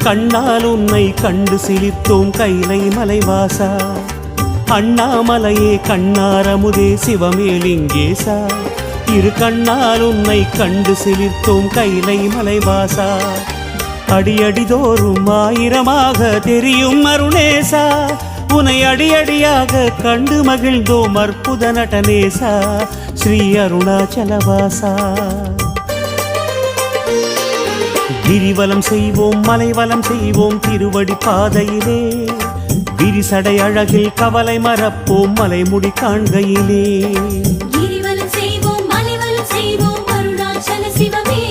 கண்ணால் உன்னை கண்டு சிலிர்த்தோம் கைலை மலைவாசா. அண்ணாமலையே கண்ணாரமுதே சிவமேலிங்கேசா. இரு கண்ணால் உன்னை கண்டு சிலிர்த்தோம் கைலை மலைவாசா. அடியடிதோறும் ஆயிரமாக தெரியும் அருணேசா. உனை அடியடியாக கண்டு மகிழ்ந்தோம் அற்புத நடனேசா. ஸ்ரீ அருணாச்சலவாசா. கிரிவலம் செய்வோம் மலைவலம் செய்வோம் திருவடி பாதையிலே. விரிசடை அழகில் கவலை மறப்போம் மலைமுடி காண்கையிலே. கிரிவலம் செய்வோம் மலைவலம் செய்வோம் அருணாச்சல சிவமே.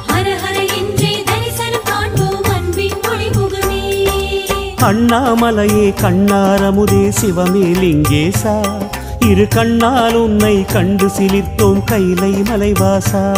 ஹர ஹர என்றே தரிசனம் காண்போம் அன்பின் ஒளிமுகமே. அண்ணாமலையே கண்ணாரமுதே சிவமேலிங்கேசா. இரு கண்ணால் உன்னை கண்டு சிலிர்த்தோம் கைலை மலைவாசா.